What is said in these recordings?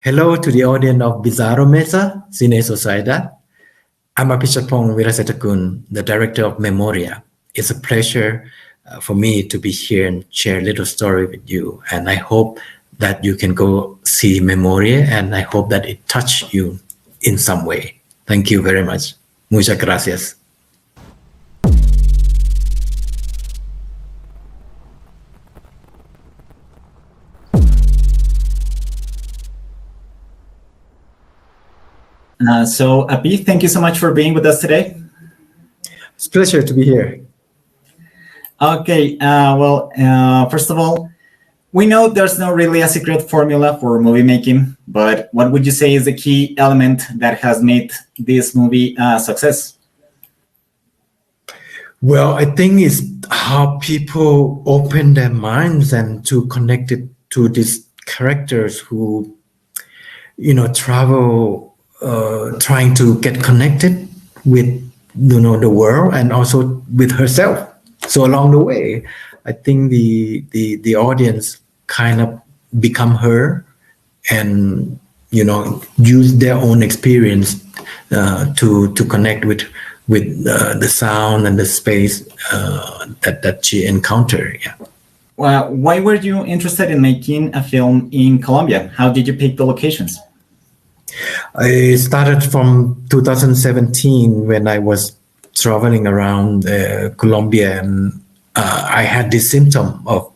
Hello to the audience of Bizarro Mesa, Cine Sociedad. I'm Apichatpong Weerasethakul, the director of Memoria. It's a pleasure for me to be here and share a little story with you. And I hope that you can go see Memoria, and I hope that it touched you in some way. Thank you very much. Muchas gracias. So, Api, thank you so much for being with us today. It's a pleasure to be here. Okay, first of all, we know there's not really a secret formula for movie making, but what would you say is the key element that has made this movie a success? Well, I think it's how people open their minds and to connect it to these characters who, travel, trying to get connected with, the world and also with herself. So along the way, I think the audience kind of become her and, use their own experience to connect with the sound and the space that she encountered. Yeah. Well, why were you interested in making a film in Colombia? How did you pick the locations? I started from 2017 when I was traveling around Colombia, and I had this symptom of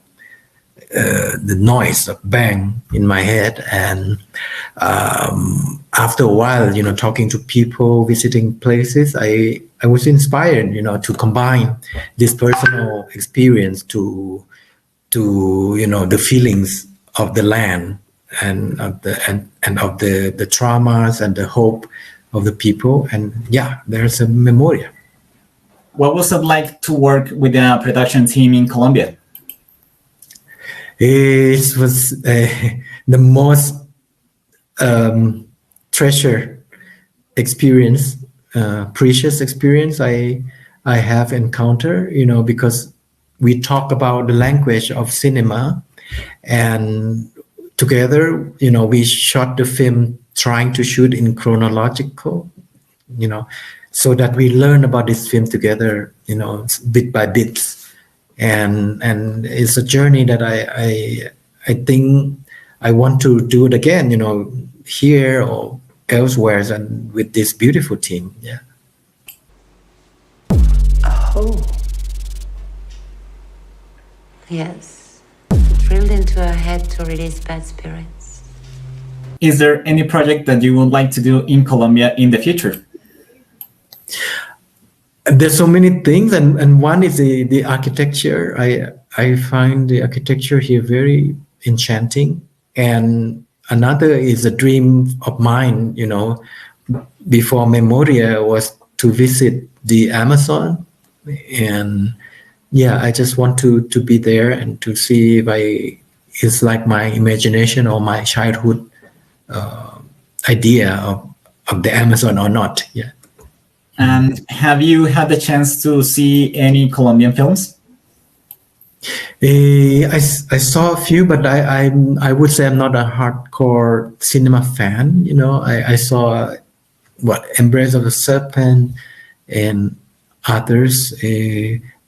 the noise of bang in my head. And after a while, talking to people, visiting places, I was inspired, to combine this personal experience to the feelings of the land and of the traumas and the hope of the people. And there's a Memoria. What was it like to work with a production team in Colombia? It was the most treasure experience, precious experience I have encountered, because we talk about the language of cinema, and together, we shot the film trying to shoot in chronological, so that we learn about this film together, bit by bits. And it's a journey that I think I want to do it again, here or elsewhere, and with this beautiful team. Yeah. Oh. Yes. Drilled into her head to release bad spirits. Is there any project that you would like to do in Colombia in the future? There's so many things, and one is the architecture. I find the architecture here very enchanting, and another is a dream of mine, before Memoria, was to visit the Amazon. And I just want to be there and to see if it's like my imagination or my childhood idea of the Amazon or not. Yeah. And have you had the chance to see any Colombian films? I saw a few, but I would say I'm not a hardcore cinema fan. I saw Embrace of the Serpent and others.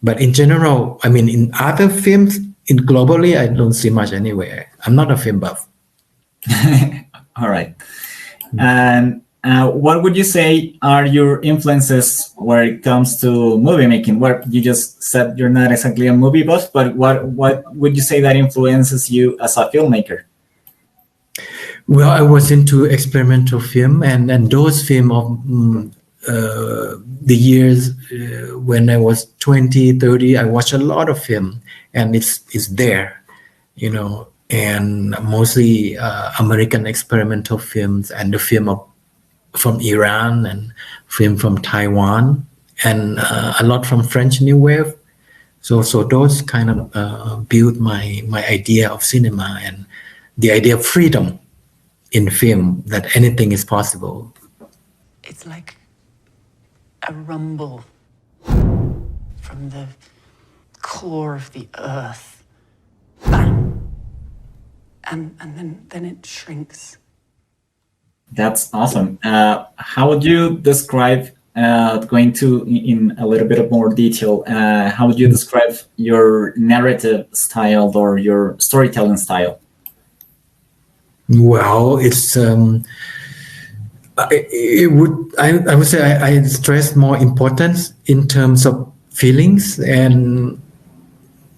But in general, in other films, globally, I don't see much anywhere. I'm not a film buff. All right. And what would you say are your influences where it comes to movie making? What you just said, you're not exactly a movie buff, but what would you say that influences you as a filmmaker? Well, I was into experimental film, and those film of the years when I was 20, 30, I watched a lot of film, and it's there, and mostly American experimental films, and the film from Iran, and film from Taiwan, and a lot from French New Wave. So those kind of built my idea of cinema and the idea of freedom in film, that anything is possible. It's like a rumble from the core of the earth. Bang! And then it shrinks. That's awesome. How would you describe, going to in a little bit of more detail, how would you describe your narrative style or your storytelling style? Well, it's I would say I stress more importance in terms of feelings and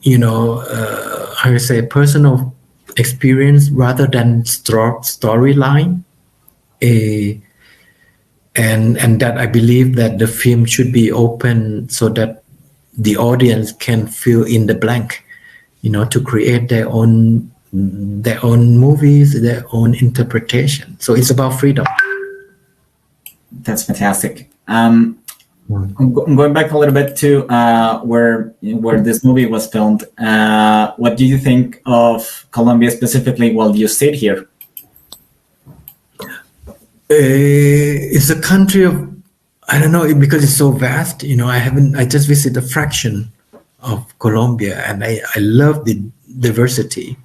how you say personal experience rather than storyline. And that I believe that the film should be open so that the audience can fill in the blank, to create their own movies, their own interpretation. So it's about freedom. That's fantastic. I'm going back a little bit to where this movie was filmed. What do you think of Colombia specifically while you stayed here? It's a country of, I don't know, because it's so vast. I just visited a fraction of Colombia, and I love the diversity,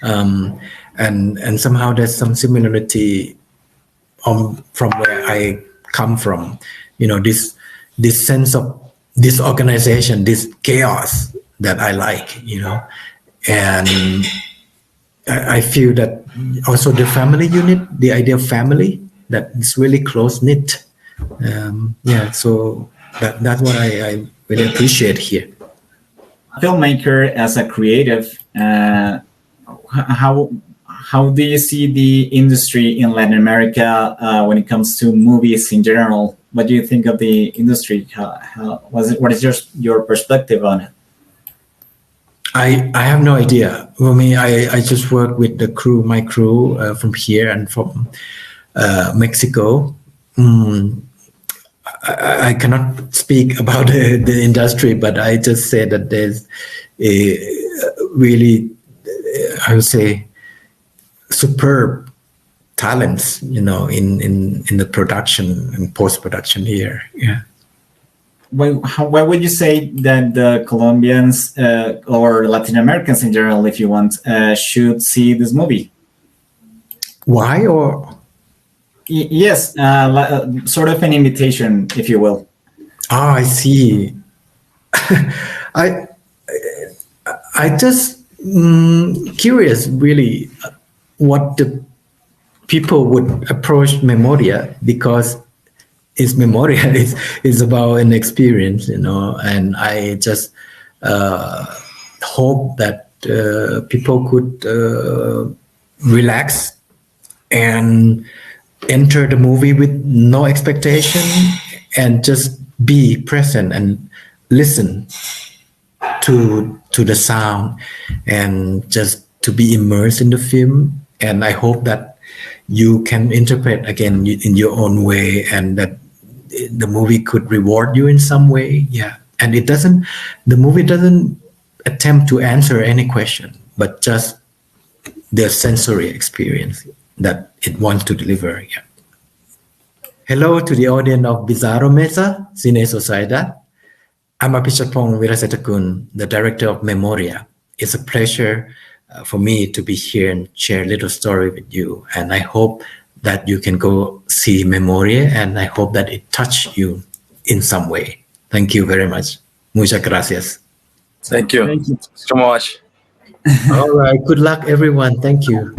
and somehow there's some similarity from where I come from. This sense of disorganization, this chaos that I like. And I feel that also the family unit, the idea of family, that is really close knit. So that's what I really appreciate here. Filmmaker, as a creative, how do you see the industry in Latin America when it comes to movies in general? What do you think of the industry? What is your perspective on it? I have no idea. I just work with my crew from here and from Mexico. I cannot speak about the industry, but I just say that there's a really, I would say, superb talents, in the production and post-production here. Yeah. Why would you say that the Colombians or Latin Americans in general, if you want, should see this movie? Why? Or yes, sort of an invitation, if you will. I see. I just curious, really, what the people would approach Memoria, because it's Memoria is about an experience, and I just hope that people could relax and enter the movie with no expectation and just be present and listen to the sound and just to be immersed in the film. And I hope that you can interpret again in your own way, and that the movie could reward you in some way. Yeah. And the movie doesn't attempt to answer any question, but just the sensory experience that it wants to deliver. Yeah. Hello to the audience of Bizarro Mesa, Cine Sociedad. I'm Apichatpong Weerasethakul, the director of Memoria. It's a pleasure for me to be here and share a little story with you. And I hope that you can go see Memoria, and I hope that it touched you in some way. Thank you very much. Muchas gracias. Thank you. Thank you so much. All right. Good luck, everyone. Thank you.